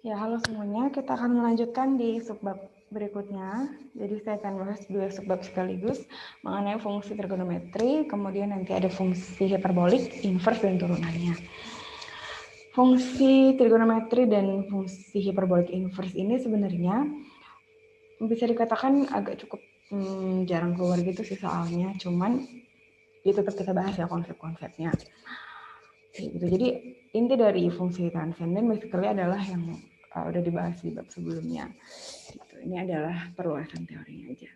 Ya, halo semuanya. Kita akan melanjutkan di subbab berikutnya. Jadi saya akan bahas dua subbab sekaligus mengenai fungsi trigonometri, kemudian nanti ada fungsi hiperbolik, inverse, dan turunannya. Fungsi trigonometri dan fungsi hiperbolik inverse ini sebenarnya bisa dikatakan agak cukup jarang keluar gitu sih soalnya, cuman itu tetap kita bahas ya konsep-konsepnya. Gitu. Jadi inti dari fungsi transenden basically adalah yang udah dibahas di bab sebelumnya. Gitu. Ini adalah perluasan teorinya aja.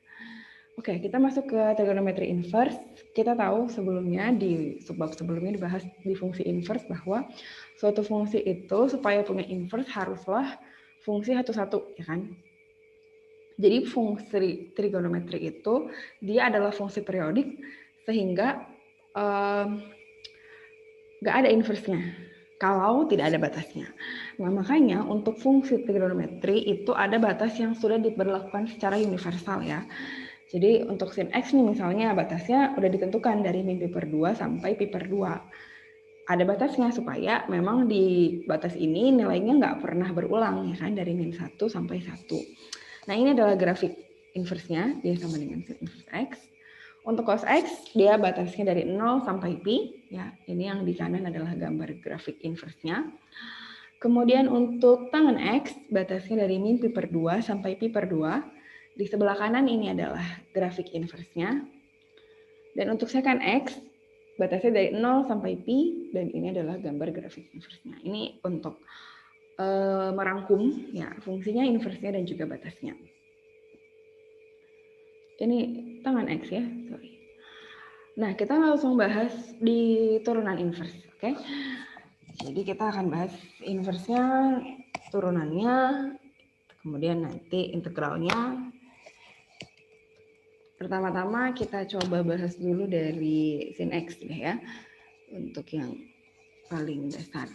Oke, kita masuk ke trigonometri inverse. Kita tahu sebelumnya di subbab sebelumnya dibahas di fungsi inverse bahwa suatu fungsi itu supaya punya inverse haruslah fungsi satu-satu, ya kan? Jadi fungsi trigonometri itu dia adalah fungsi periodik sehingga nggak ada inverse-nya kalau tidak ada batasnya. Nah, makanya untuk fungsi trigonometri itu ada batas yang sudah diberlakukan secara universal ya. Jadi untuk sin X nih misalnya batasnya udah ditentukan dari min pi per 2 sampai pi per 2. Ada batasnya supaya memang di batas ini nilainya nggak pernah berulang ya kan, dari min 1 sampai 1. Nah ini adalah grafik inverse-nya, dia sama dengan sin inverse X. Untuk cos X, dia batasnya dari 0 sampai pi. Ya, ini yang di kanan adalah gambar grafik inverse-nya. Kemudian untuk tangen X, batasnya dari min pi per 2 sampai pi per 2. Di sebelah kanan ini adalah grafik inverse-nya. Dan untuk secant X, batasnya dari 0 sampai pi, dan ini adalah gambar grafik inverse-nya. Ini untuk merangkum ya fungsinya, inverse-nya, dan juga batasnya. Ini tangan X ya, sorry. Nah, kita langsung bahas di turunan inverse, oke? Jadi kita akan bahas inverse-nya, turunannya, kemudian nanti integralnya. Pertama-tama kita coba bahas dulu dari sin X ya, untuk yang paling dasar.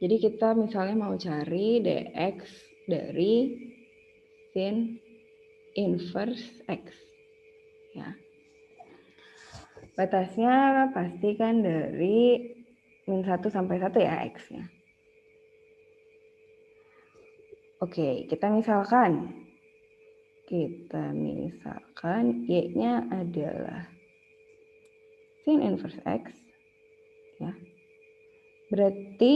Jadi kita misalnya mau cari dx dari sin inverse X. Ya. Batasnya pasti kan dari min 1 sampai 1 ya X-nya. Oke, kita misalkan Y-nya adalah sin inverse X. Ya. Berarti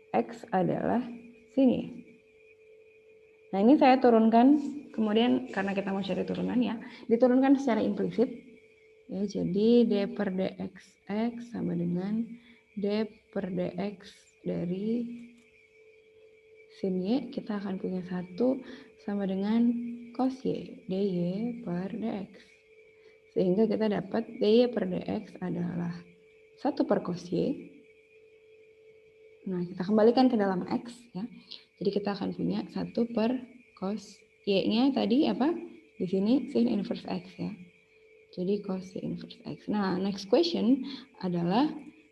X adalah sin Y. Nah ini saya turunkan, kemudian karena kita mau cari turunan ya, diturunkan secara implisit. Ya, jadi d per dx x sama dengan d per dx dari sin y, kita akan punya 1 sama dengan cos y, dy per dx. Sehingga kita dapat dy per dx adalah 1 per cos y. Nah, kita kembalikan ke dalam x ya. Jadi kita akan punya 1 per cos y-nya tadi apa? Di sini sin inverse x ya. Jadi cos sin inverse X. Nah, next question adalah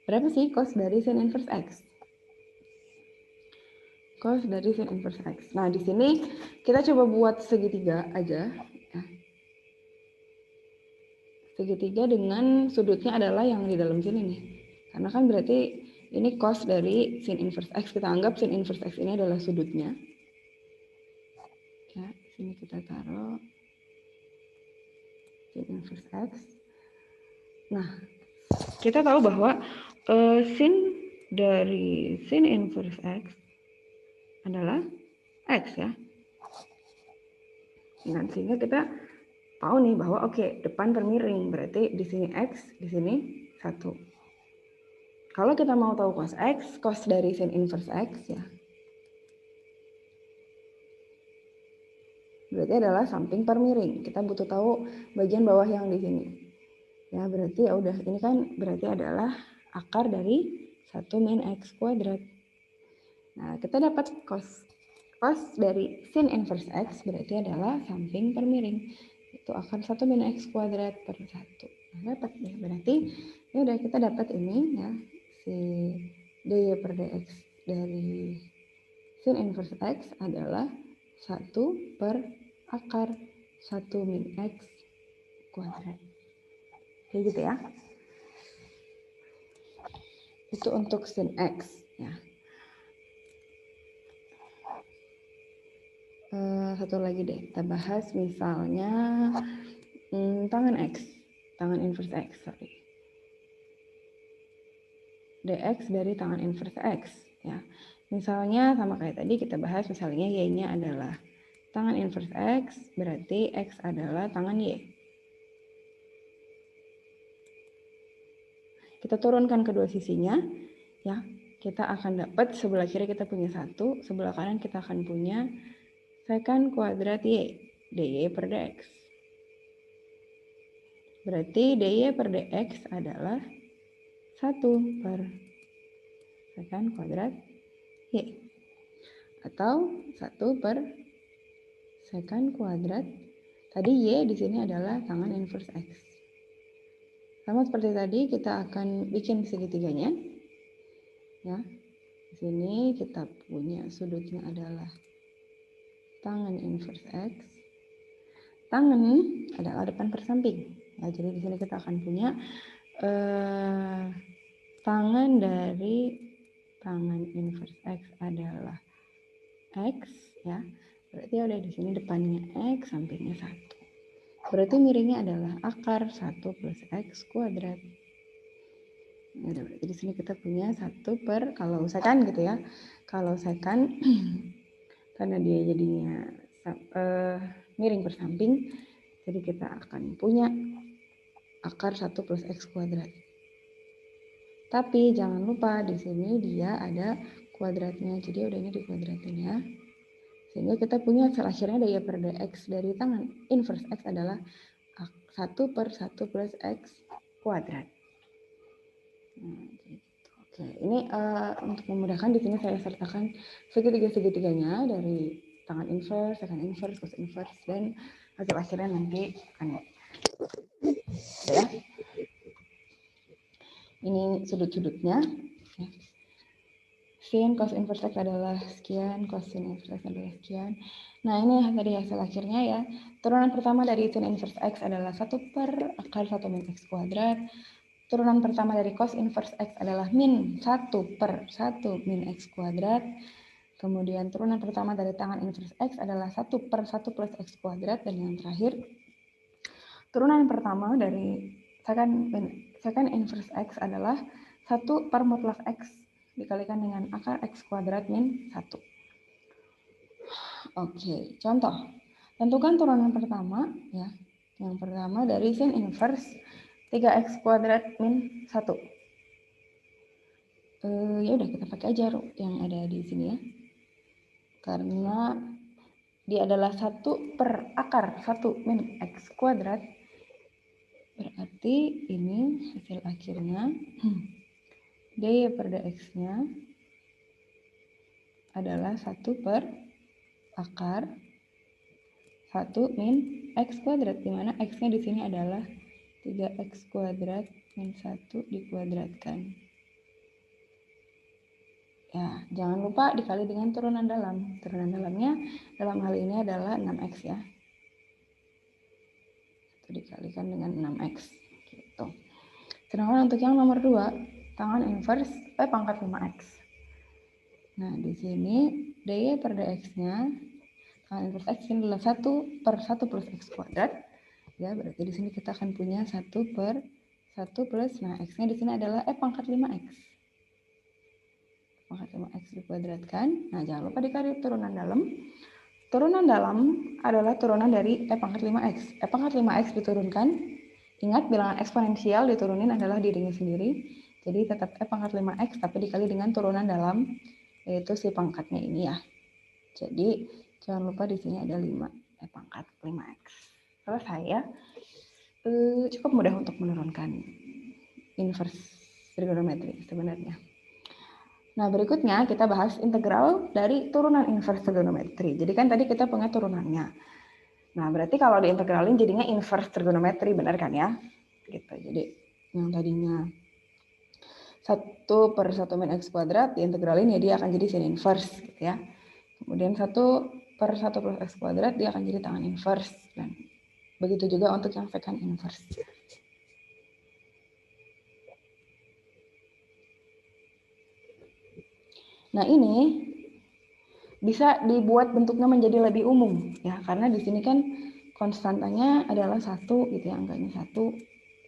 berapa sih cos dari sin inverse X? Cos dari sin inverse X. Nah, di sini kita coba buat segitiga aja. Ya. Segitiga dengan sudutnya adalah yang di dalam sini nih. Karena kan berarti ini cos dari sin inverse X. Kita anggap sin inverse X ini adalah sudutnya. Ya, sini kita taruh sin inverse X. Nah, kita tahu bahwa sin dari sin inverse X adalah X ya. Nah, sehingga kita tahu nih bahwa oke, depan permiring, berarti di sini X, di sini 1. Kalau kita mau tahu cos X, cos dari sin inverse X ya, berarti adalah samping permiring. Kita butuh tahu bagian bawah yang di sini. Ya, berarti ya udah, ini kan berarti adalah akar dari 1 min X kuadrat. Nah, kita dapat cos dari sin inverse X berarti adalah samping permiring. Itu akar 1 min X kuadrat per 1. Nah, dapat deh. Berarti ya udah, kita dapat ini ya, si dy per dx dari sin inverse X adalah 1 per akar 1 min X kuadrat. Kayak gitu ya. Itu untuk sin X ya. Satu lagi deh, kita bahas misalnya tangan X, tangan inverse X, sorry. dx dari tangan inverse X, ya. Misalnya sama kayak tadi kita bahas, misalnya Y-nya adalah tangan inverse X, berarti X adalah tangan Y. Kita turunkan kedua sisinya, ya. Kita akan dapat sebelah kiri kita punya 1, sebelah kanan kita akan punya secant kuadrat Y, dy per dx. Berarti dy per dx adalah 1 per secant kuadrat Y. Atau 1 per secant kuadrat. Tadi Y di sini adalah tangan inverse X. Sama seperti tadi, kita akan bikin segitiganya. Ya. Di sini kita punya sudutnya adalah tangan inverse X. Tangan adalah depan per samping. Ya, jadi di sini kita akan punya tangan dari tangan inverse X adalah X, ya. Berarti udah di sini depannya X, sampingnya 1. Berarti miringnya adalah akar 1 plus X kuadrat. Nah, berarti di sini kita punya 1 per, kalau secant gitu ya. Kalau secant, karena dia jadinya miring per samping, jadi kita akan punya akar 1 plus X kuadrat. Tapi jangan lupa di sini dia ada kuadratnya, jadi udah ini dikuadratin ya. Sehingga kita punya hasil akhirnya dy per dx dari tangan inverse X adalah 1 per 1 plus X kuadrat. Nah, gitu. Oke, ini untuk memudahkan di sini saya sertakan segitiga-segitiganya dari tangan inverse, secant inverse, cos inverse, dan hasil akhirnya nanti akan ya. Ini sudut-sudutnya. Sin cos inverse X adalah sekian, cos sin inverse X adalah sekian. Nah, ini tadi hasil akhirnya ya. Turunan pertama dari sin inverse X adalah 1 per akar 1 min X kuadrat. Turunan pertama dari cos inverse X adalah min 1 per 1 min X kuadrat. Kemudian turunan pertama dari tangan inverse X adalah 1 per 1 plus X kuadrat. Dan yang terakhir, turunan pertama dari secant inverse X adalah 1 per mutlak X dikalikan dengan akar X kuadrat min 1. Oke, contoh. Tentukan turunan pertama, ya. Yang pertama dari sin inverse 3x kuadrat min 1. Ya udah kita pakai aja yang ada di sini ya. Karena dia adalah 1 per akar 1 min x kuadrat. Berarti ini hasil akhirnya dy per dx-nya adalah 1 per akar 1 min x kuadrat, di mana x-nya di sini adalah 3x kuadrat min 1 dikuadratkan. Ya, jangan lupa dikali dengan turunan dalam. Turunan dalamnya dalam hal ini adalah 6x ya. Itu dikalikan dengan 6x gitu. Sedangkan untuk yang nomor 2, tangan inverse pangkat 5x. Nah, di sini dy per dx-nya tangan inverse x ini adalah 1 per 1 plus x kuadrat. Ya, berarti di sini kita akan punya 1 per 1 plus, nah x-nya di sini adalah pangkat 5x. Pangkat 5x dikuadratkan. Nah, jangan lupa dikali turunan dalam. Turunan dalam adalah turunan dari pangkat 5x. Pangkat 5x diturunkan. Ingat, bilangan eksponensial diturunin adalah dirinya sendiri. Jadi tetap pangkat 5x tapi dikali dengan turunan dalam, yaitu si pangkatnya ini ya. Jadi jangan lupa di sini ada 5 pangkat 5x. Selesai ya. Cukup mudah untuk menurunkan inverse trigonometri sebenarnya. Nah, berikutnya kita bahas integral dari turunan inverse trigonometri. Jadi kan tadi kita punya turunannya. Nah, berarti kalau diintegralin jadinya inverse trigonometri, benar kan ya? Gitu. Jadi yang tadinya 1 per 1 min x kuadrat diintegralin ya dia akan jadi sin inverse gitu ya. Kemudian 1 per 1 plus x kuadrat dia akan jadi tangan inverse. Dan begitu juga untuk yang secant inverse. Nah, ini bisa dibuat bentuknya menjadi lebih umum ya, karena di sini kan konstantanya adalah 1 gitu ya, angkanya 1,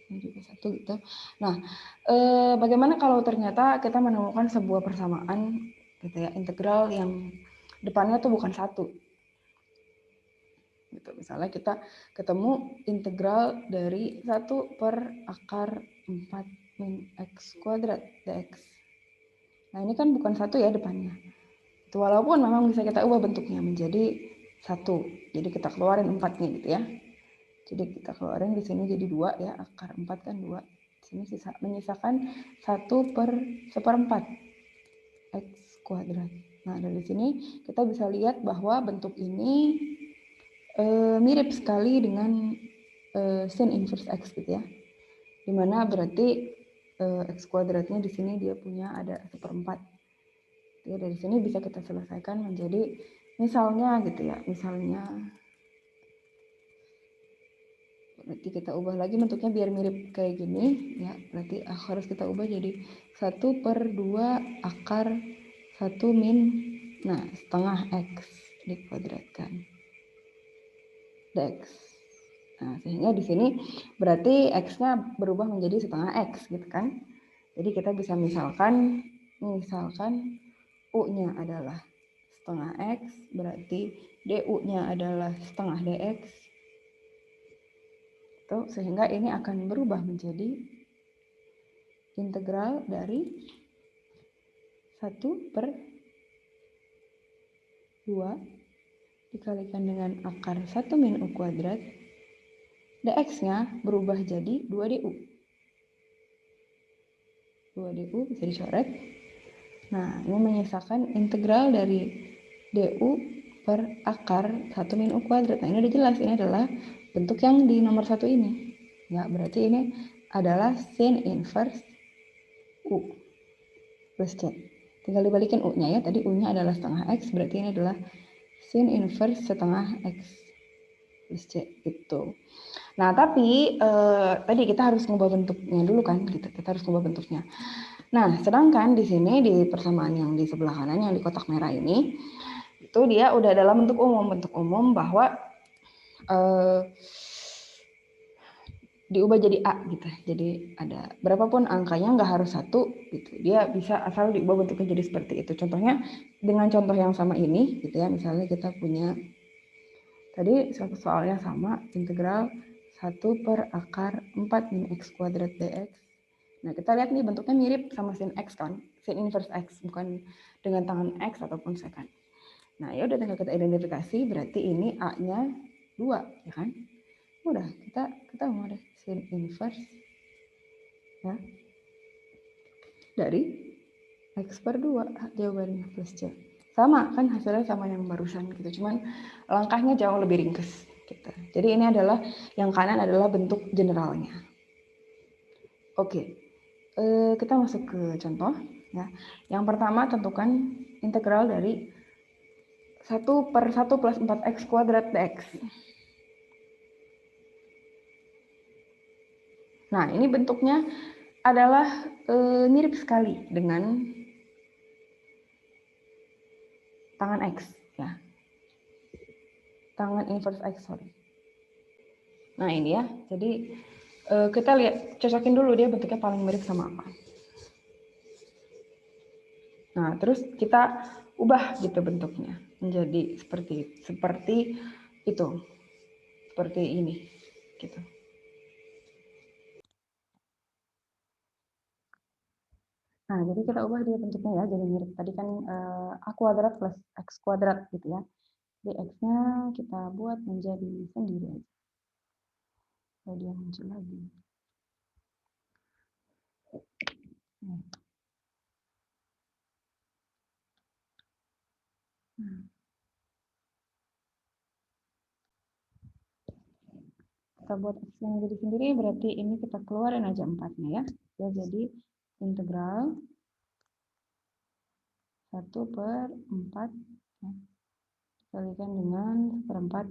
ini juga 1 gitu. Nah, bagaimana kalau ternyata kita menemukan sebuah persamaan gitu ya, integral yang depannya tuh bukan 1 gitu. Misalnya kita ketemu integral dari 1 per akar 4 min x kuadrat dx. Nah, ini kan bukan 1 ya depannya. Itu walaupun memang bisa kita ubah bentuknya menjadi 1. Jadi kita keluarin 4-nya gitu ya. Jadi kita keluarin di sini jadi 2 ya, akar 4 kan 2. Di sini menyisakan 1 per 1/4 x kuadrat. Nah, dari sini kita bisa lihat bahwa bentuk ini mirip sekali dengan sin inverse x gitu ya. Dimana berarti x kuadratnya di sini dia punya ada 1/4. Ya, dari sini bisa kita selesaikan menjadi misalnya gitu ya, misalnya berarti kita ubah lagi bentuknya biar mirip kayak gini ya, berarti harus kita ubah jadi 1/2 akar 1 min, nah setengah x dikuadratkan dx. Nah, sehingga di sini berarti x-nya berubah menjadi setengah x gitu kan. Jadi kita bisa misalkan u-nya adalah setengah x, berarti du-nya adalah setengah dx. Tuh, sehingga ini akan berubah menjadi integral dari 1/2 dikalikan dengan akar 1 min u kuadrat. dx-nya berubah jadi 2 du. 2 du bisa dicoret. Nah, ini menyisakan integral dari du per akar 1 min u kuadrat. Nah, ini udah jelas, ini adalah bentuk yang di nomor 1 ini. Ya, berarti ini adalah sin inverse u plus c. Tinggal dibalikin u-nya ya, tadi u-nya adalah setengah x, berarti ini adalah sin inverse setengah x plus c gitu. Nah, tapi tadi kita harus ngubah bentuknya dulu kan, gitu. Kita harus ngubah bentuknya. Nah, sedangkan di sini di persamaan yang di sebelah kanan yang di kotak merah ini, itu dia udah dalam bentuk umum bahwa diubah jadi A gitu. Jadi ada berapapun angkanya nggak harus 1 gitu. Dia bisa asal diubah bentuknya jadi seperti itu. Contohnya dengan contoh yang sama ini gitu ya. Misalnya kita punya tadi suatu soalnya sama, integral 1 per akar 4 min x kuadrat dx. Nah, kita lihat nih bentuknya mirip sama sin x kan, sin inverse x, bukan dengan tangan x ataupun secant. Nah, ya udah tinggal kita identifikasi, berarti ini A-nya 2, ya kan? Udah, kita mau deh sin inverse ya dari x per 2 jawabannya plus c. Sama kan hasilnya sama yang barusan gitu, cuman langkahnya jauh lebih ringkas gitu. Jadi ini adalah yang kanan adalah bentuk generalnya. Oke, kita masuk ke contoh ya. Yang pertama tentukan integral dari 1 per 1 plus 4x kuadrat dx. Nah, ini bentuknya adalah mirip sekali dengan tangan x ya. Tangan inverse x, sorry. Nah, ini ya. Jadi kita lihat, cocokin dulu dia bentuknya paling mirip sama apa. Nah, terus kita ubah gitu bentuknya menjadi seperti itu. Seperti ini gitu. Nah, jadi kita ubah dia bentuknya ya, jadi mirip tadi kan a kuadrat plus x kuadrat gitu ya. Jadi x-nya kita buat menjadi sendiri aja. Kalau dia muncul lagi. Nah. Kita buat x yang jadi sendiri, berarti ini kita keluarin aja 4-nya ya. Ya, jadi integral 1 per 4 ya, dikalikan dengan 1/4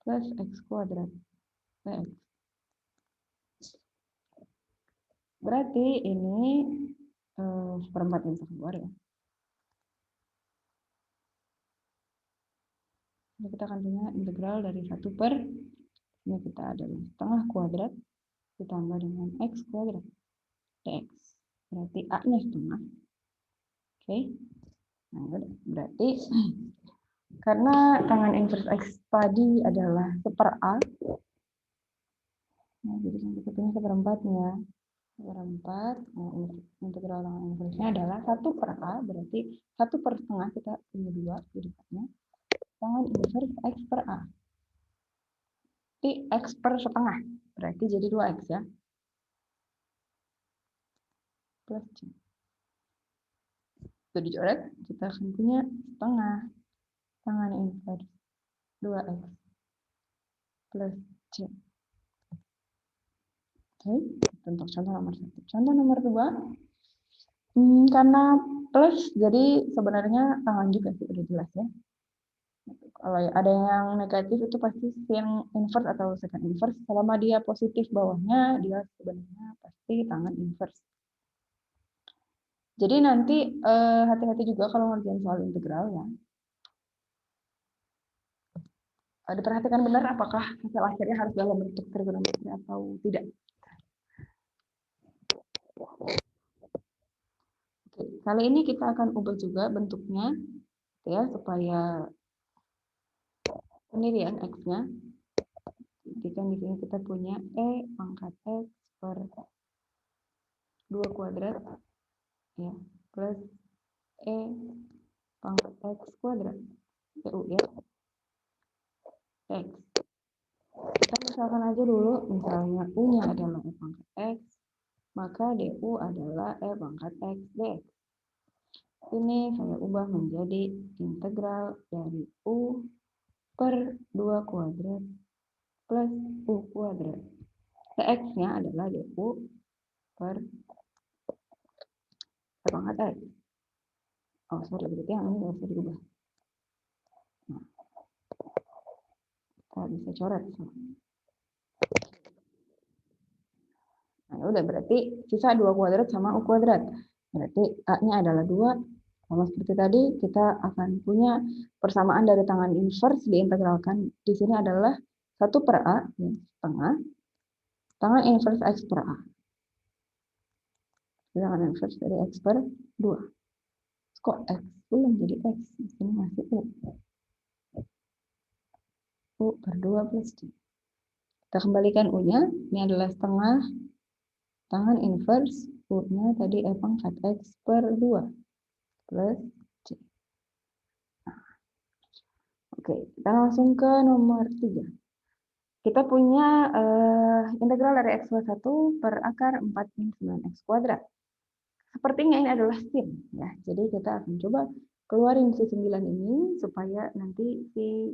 plus x kuadrat dx. Berarti ini 1/4 yang keluar ya. Jadi kita akan punya integral dari 1 per, ini kita adalah setengah kuadrat ditambah dengan x kuadrat dx. Berarti A-nya setengah. Oke. Nah, berarti karena tangan inverse x tadi adalah 1/A, nah, jadi kita punya 1/4-nya. 1/4, nah, integral tangan inverse-nya adalah 1/A, berarti 1/2 kita punya 2 di depannya. Tangan inverse x per A. Jadi x per setengah, berarti jadi 2x ya. Plus C. Itu dicoret, kita akan punya setengah tangan inverse 2x plus C. Oke, untuk contoh nomor 1. Contoh nomor 2, karena plus, jadi sebenarnya tangan juga sih, udah jelas ya. Kalau ada yang negatif itu pasti sin inverse atau secant inverse. Selama dia positif bawahnya, dia sebenarnya pasti tangan inverse. Jadi nanti hati-hati juga kalau ngerjain soal integral ya. Diperhatikan benar apakah hasil akhirnya harus dalam bentuk trigonometri atau tidak. Oke, kali ini kita akan ubah juga bentuknya ya supaya sendirian x-nya. Jadi kan di sini kita punya e pangkat x per 2 kuadrat ya plus e pangkat x kuadrat u ya x. Kita misalkan aja dulu, misalnya u-nya adalah e pangkat x, maka du adalah e pangkat x dx. Ini saya ubah menjadi integral dari u per 2 kuadrat plus u kuadrat. X-nya adalah du per e pangkat x. Oh, sorry, berarti yang ini nggak usah diubah. Nah, kita bisa coret. Nah, udah berarti sisa 2 kuadrat sama u kuadrat. Berarti A-nya adalah 2. Sama seperti tadi, kita akan punya persamaan dari tangan inverse diintegralkan. Di sini adalah 1/A, setengah, tangan inverse x per A. Tangan inverse dari x per 2. Kok x belum jadi x? Di sini masih u. U per 2 plus C. Kita kembalikan u-nya, ini adalah setengah, tangan inverse, u-nya tadi e pangkat x per 2 plus C. Oke, kita langsung ke nomor 3. Kita punya integral dari x plus 1 per akar 4 min 9x kuadrat. Sepertinya ini adalah sin. Ya. Jadi kita akan coba keluarin si 9 ini supaya nanti si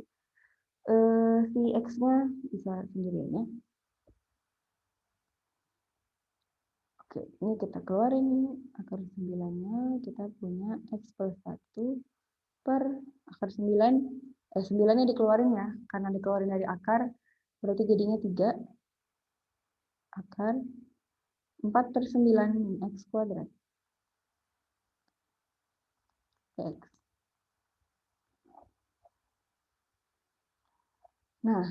x-nya bisa sendirian ya. Oke, ini kita keluarin akar 9-nya. Kita punya x plus 1 per akar 9. 9-nya dikeluarin ya. Karena dikeluarin dari akar, berarti jadinya 3 akar 4 per 9 min x kuadrat. X. Nah,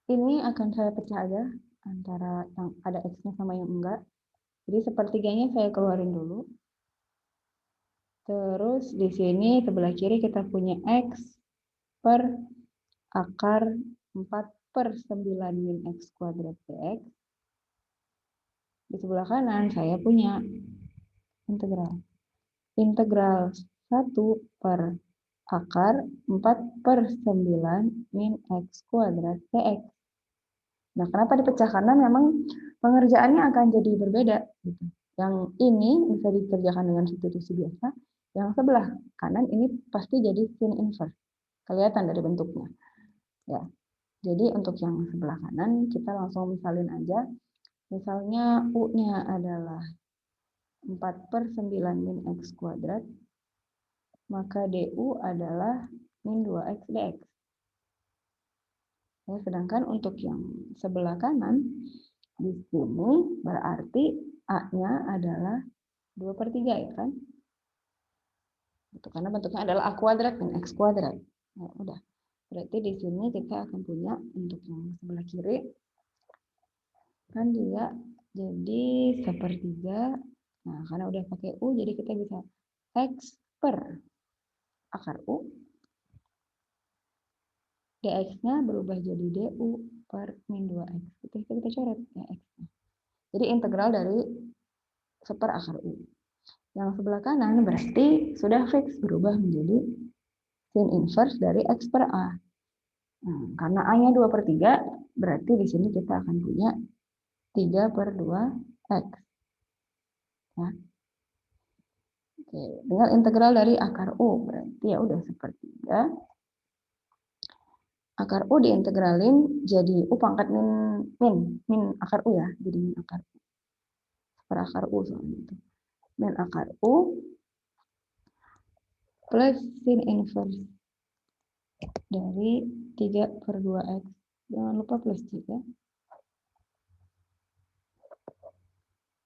ini akan saya pecah aja antara yang ada X-nya sama yang enggak. Jadi sepertiganya saya keluarin dulu. Terus di sini sebelah kiri kita punya X per akar 4 per 9 min X kuadrat dx. Di sebelah kanan saya punya integral. Integral 1 per akar 4 per 9 min X kuadrat dx. Nah, kenapa dipecah? Karena memang pengerjaannya akan jadi berbeda. Gitu. Yang ini bisa dikerjakan dengan substitusi biasa. Yang sebelah kanan ini pasti jadi sin inverse. Kelihatan dari bentuknya. Ya. Jadi untuk yang sebelah kanan kita langsung misalin aja. Misalnya U-nya adalah 4 per 9 min X kuadrat. Maka DU adalah min 2X dx. Ya, sedangkan untuk yang sebelah kanan, di sini berarti A-nya adalah 2/3 ya kan? Itu karena bentuknya adalah A kuadrat dan X kuadrat. Nah, udah. Berarti di sini kita akan punya untuk yang sebelah kiri kan dia jadi sepertiga. Nah, karena udah pakai U jadi kita bisa X per akar U. dx-nya berubah jadi du per min 2x. Itu kita coret ya x-nya. Jadi integral dari seper akar U. Yang sebelah kanan berarti sudah fix berubah menjadi sin inverse dari x per A. Nah, karena A-nya 2/3, berarti di sini kita akan punya 3/2x. Ya. Oke, dengan integral dari akar U, berarti ya udah sepertiga. Akar U diintegralin jadi U pangkat min akar U ya, jadi min akar U. Per akar U soalnya itu. Min akar U plus sin inverse dari 3/2x. Jangan lupa plus 3.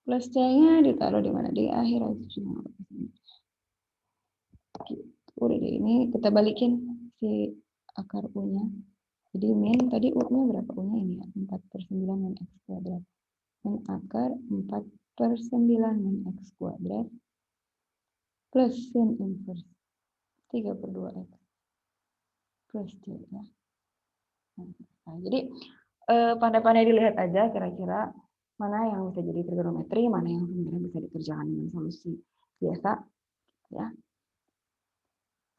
Plus C-nya ditaruh di mana? Di akhir aja. Udah deh, ini kita balikin si akar U-nya. Jadi min tadi U-nya berapa? U-nya ini ya, 4/9 min X kuadrat. Min akar 4/9 min X kuadrat plus sin inverse 3/2x plus C ya. Nah, jadi pandai-pandai dilihat aja kira-kira mana yang bisa jadi trigonometri, mana yang sebenarnya bisa dikerjakan dengan solusi biasa ya.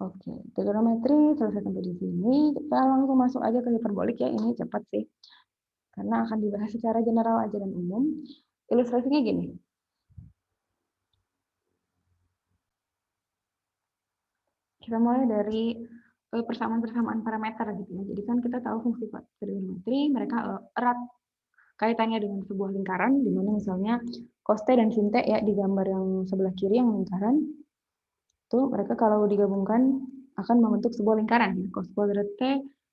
Oke, trigonometri selesai sampai di sini. Kita langsung masuk aja ke hiperbolik ya. Ini cepat sih. Karena akan dibahas secara general aja dan umum. Ilustrasinya gini. Kita mulai dari persamaan-persamaan parameter gitu ya. Jadi kan kita tahu fungsi trigonometri mereka erat kaitannya dengan sebuah lingkaran, di mana misalnya cos T dan sin T ya di gambar yang sebelah kiri yang lingkaran. Tuh mereka kalau digabungkan akan membentuk sebuah lingkaran. Cos kuadrat T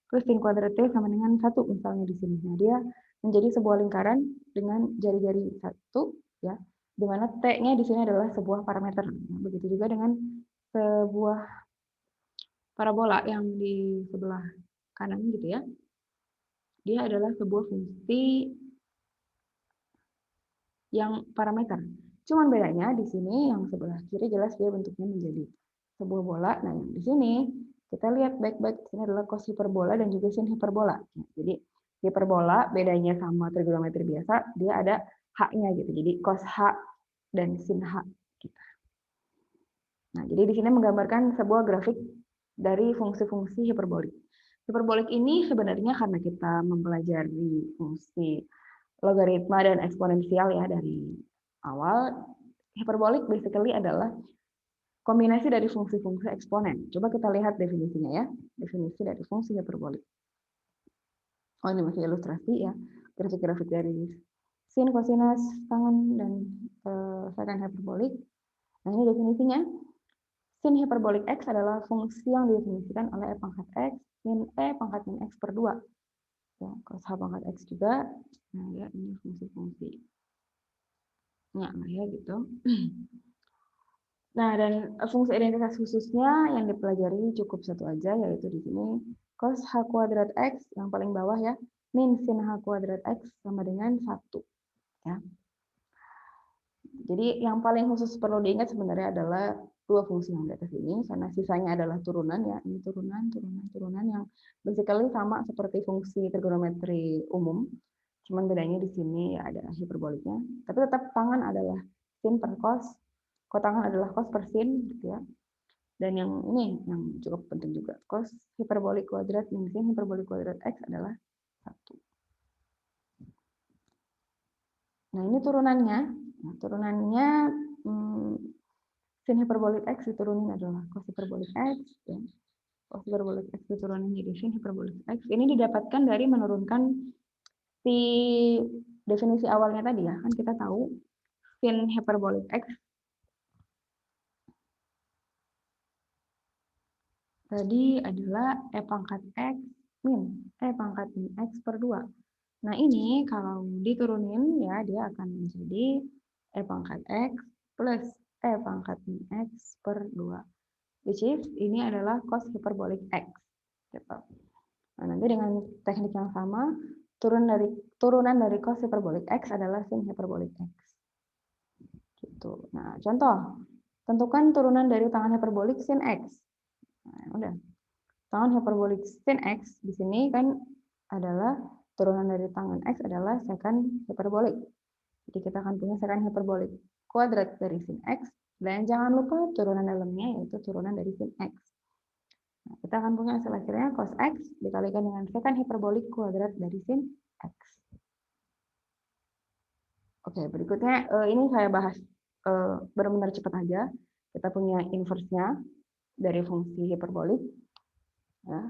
plus sin kuadrat T sama dengan 1 misalnya di sini. Nah, dia menjadi sebuah lingkaran dengan jari-jari 1 ya. Di mana T-nya di sini adalah sebuah parameter. Nah, begitu juga dengan sebuah parabola yang di sebelah kanan gitu ya. Dia adalah sebuah fungsi yang parameter. Cuman bedanya di sini yang sebelah kiri jelas dia bentuknya menjadi sebuah bola. Nah, yang di sini kita lihat baik-baik, ini adalah cos hiperbola dan juga sin hiperbola. Nah, jadi hiperbola bedanya sama trigonometri biasa, dia ada h-nya gitu. Jadi cos h dan sin h gitu. Nah, jadi di sini menggambarkan sebuah grafik dari fungsi-fungsi hiperbolik. Hiperbolik ini sebenarnya karena kita mempelajari fungsi logaritma dan eksponensial ya dari awal, hiperbolik basically adalah kombinasi dari fungsi-fungsi eksponen. Coba kita lihat definisinya ya. Definisi dari fungsi hiperbolik. Oh, ini masih ilustrasi ya. Grafik-grafik dari sin, kosinus, tangen, dan secant hiperbolik. Nah, ini definisinya. Sin hiperbolik X adalah fungsi yang didefinisikan oleh E pangkat X min E pangkat min X per 2. Ya, cos H pangkat X juga. Nah, ya, ini fungsi-fungsi. Ya, gitu. Nah, dan fungsi identitas khususnya yang dipelajari cukup satu aja, yaitu di sini cos H kuadrat X yang paling bawah ya, min sin H kuadrat X sama dengan 1. Ya. Jadi yang paling khusus perlu diingat sebenarnya adalah dua fungsi yang di atas ini, karena sisanya adalah turunan ya, ini turunan yang basically sama seperti fungsi trigonometri umum, cuman bedanya di sini ya ada hiperboliknya, tapi tetap tangan adalah sin per cos, kotangan adalah cos per sin gitu ya. Dan yang ini yang cukup penting juga, cos hiperbolik kuadrat min sin hiperbolik kuadrat X adalah 1. Nah, ini turunannya. Nah, turunannya sin hiperbolik X diturunin adalah cos hiperbolik X. Ya. Cos hiperbolik X diturunin jadi sin hiperbolik X. Ini didapatkan dari menurunkan si definisi awalnya tadi ya. Kan kita tahu sin hiperbolik X tadi adalah E pangkat X min E pangkat min X per 2. Nah, ini kalau diturunin ya dia akan menjadi E pangkat X plus E pangkat min X per 2. which is ini adalah cos hiperbolik X. Gitu. Nah, nanti dengan teknik yang sama, turunan dari cos hiperbolik X adalah sin hiperbolik X. Gitu. Nah, contoh, tentukan turunan dari tangan hiperbolik sin X. Nah, udah. Tangan hiperbolik sin X di sini kan adalah turunan dari tangan X adalah secant hiperbolik. Jadi kita akan punya secant hiperbolik kuadrat dari sin X, dan jangan lupa turunan dalamnya yaitu turunan dari sin X. Nah, kita akan punya hasil akhirnya cos X dikalikan dengan secant hiperbolik kuadrat dari sin X. Oke, berikutnya ini saya bahas benar-benar cepat aja. Kita punya inverse-nya dari fungsi hiperbolik. Ya.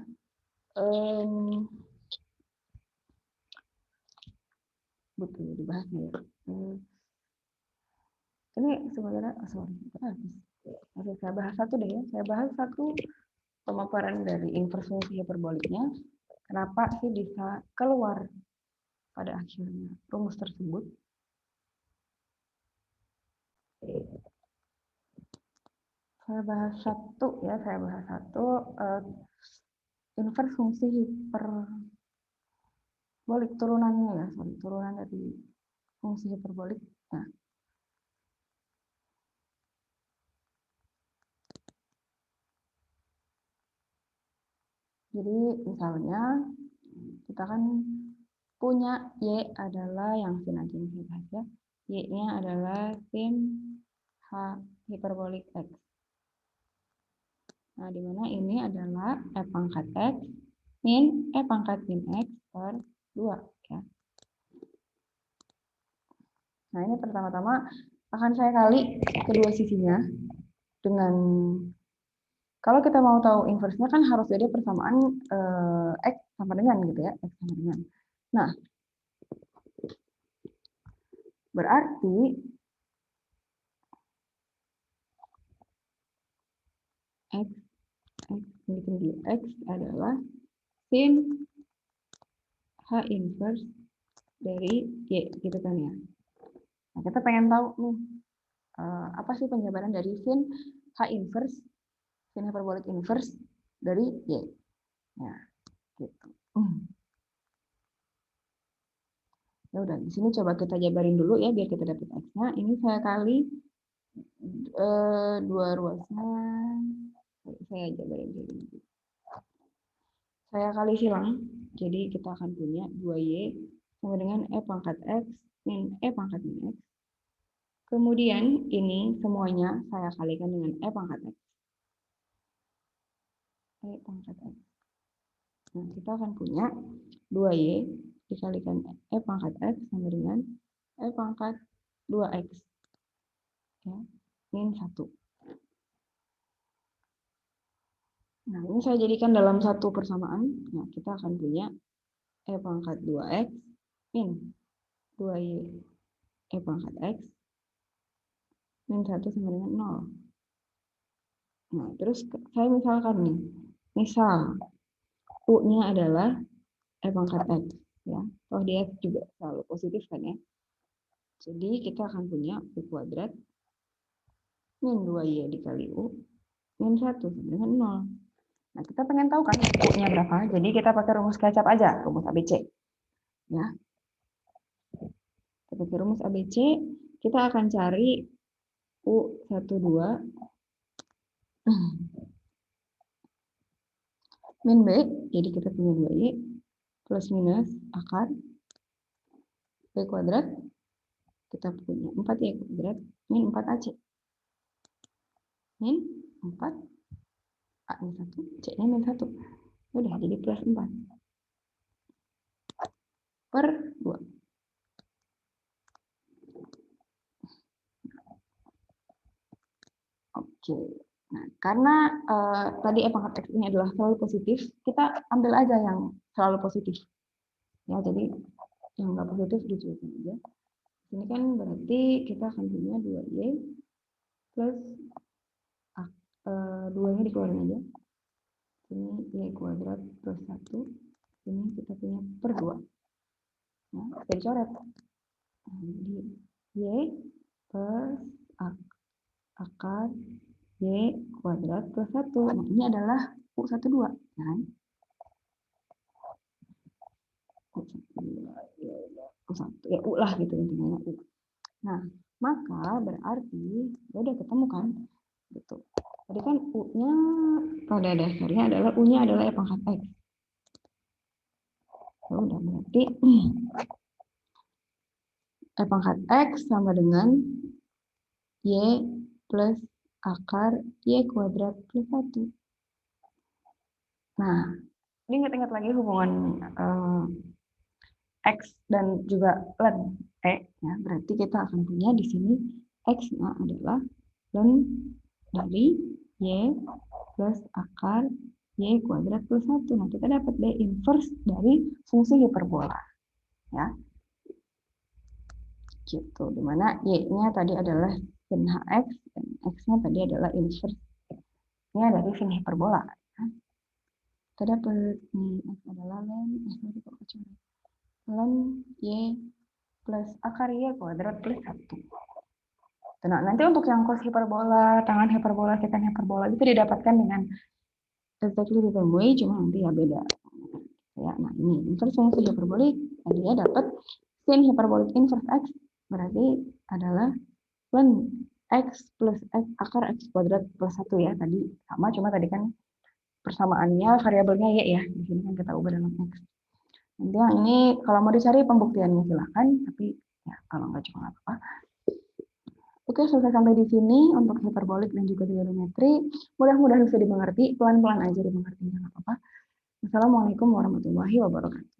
Butuh dibahasnya ya. Ini sebenarnya, Oke, saya bahas satu deh ya. Saya bahas satu pemaparan dari inverse fungsi hiperboliknya. Kenapa sih bisa keluar pada akhirnya rumus tersebut? Saya bahas satu ya, inverse fungsi hiperbolik turunannya ya, turunan dari fungsi hiperbolik. Nah, jadi misalnya kita kan punya Y adalah yang sin aja ya. Y-nya adalah sin H hiperbolik X. Nah, di mana ini adalah E pangkat X min E pangkat min X per 2. Ya. Nah, ini pertama-tama akan saya kali kedua sisinya dengan, kalau kita mau tahu inverse-nya kan harus jadi persamaan X sama dengan gitu ya, X sama dengan. Nah, berarti X adalah sin H inverse dari Y, gitu kan ya. Nah, kita pengen tahu nih, apa sih penjabaran dari sin H inverse, sin hiperbolik inverse dari Y. Nah, gitu. Ya udah, di sini coba kita jabarin dulu ya, biar kita dapat X-nya. Ini saya kali dua ruasnya, saya jabarin dulu. Saya kali silang, jadi kita akan punya 2Y sama dengan E pangkat X min E pangkat min X. Kemudian ini semuanya saya kalikan dengan E pangkat X. E pangkat X. Nah, kita akan punya 2Y dikalikan E pangkat X sama dengan E pangkat 2X. Ya, min 1. Nah, ini saya jadikan dalam satu persamaan. Nah, kita akan punya E pangkat 2X min 2Y E pangkat X min 1 sama dengan 0. Nah, terus saya misalkan nih, misal U-nya adalah E pangkat X. Ya, toh dia juga selalu positif kan ya. Jadi kita akan punya U kuadrat min 2Y dikali U min 1 sama dengan 0. Nah, kita pengen tahu kan U-nya berapa, jadi kita pakai rumus kecap aja, rumus ABC. Ya. Kita pakai rumus ABC, kita akan cari U12 min B, jadi kita punya 2Y, plus minus akar B kuadrat, kita punya 4Y kuadrat, min 4AC. Min 4, A-nya 1, C-nya min 1. Udah, jadi plus 4. Per 2. Oke. Nah, karena tadi E pangkat X ini adalah selalu positif, kita ambil aja yang selalu positif. Ya, jadi yang nggak positif dicuekin aja. Ini kan berarti kita akan punya 2Y plus 2-nya dikeluarin aja. Ini Y kuadrat plus 1. Ini kita punya per 2. Nah, kita dicoret. Nah, jadi Y plus akar Y kuadrat plus 1. Nah, ini adalah U12. Kan? U1, ya U lah gitu intinya U. Nah, maka berarti ya udah ketemu kan? Gitu. Tadi kan U-nya pada dasarnya adalah U-nya adalah E pangkat X. Ya udah berarti E pangkat X sama dengan Y plus akar Y kuadrat plus 1. Nah, ini ingat-ingat lagi hubungan X dan juga len E. Ya, berarti kita akan punya di sini X-nya adalah len dari Y plus akar Y kuadrat plus 1. Nah, kita dapat D inverse dari fungsi hiperbola. Ya, gitu. Dimana Y-nya tadi adalah sin HX dan X-nya tadi adalah inverse-nya dari sin hiperbola. Ya. Kita dapat nih X adalah len Y plus akar Y kuadrat plus 1. Nah, nanti untuk yang cos hiperbola, tangan hiperbola, secant hiperbola itu didapatkan dengan exactly the same way, cuma nanti ya beda. Ya, nah ini inverse fungsi hiperbolik, dia dapat sin hiperbolik inverse X, berarti adalah len X plus X akar X kuadrat plus 1 ya, tadi sama, cuma tadi kan persamaannya variabelnya Y ya, di sini kan kita ubah dalam X. Nanti yang ini kalau mau dicari pembuktiannya silahkan, tapi ya kalau nggak juga nggak apa-apa. Oke, selesai sampai di sini untuk hiperbolik dan juga trigonometri. Mudah-mudahan bisa dimengerti, pelan-pelan aja dimengerti, nggak apa-apa. Assalamualaikum warahmatullahi wabarakatuh.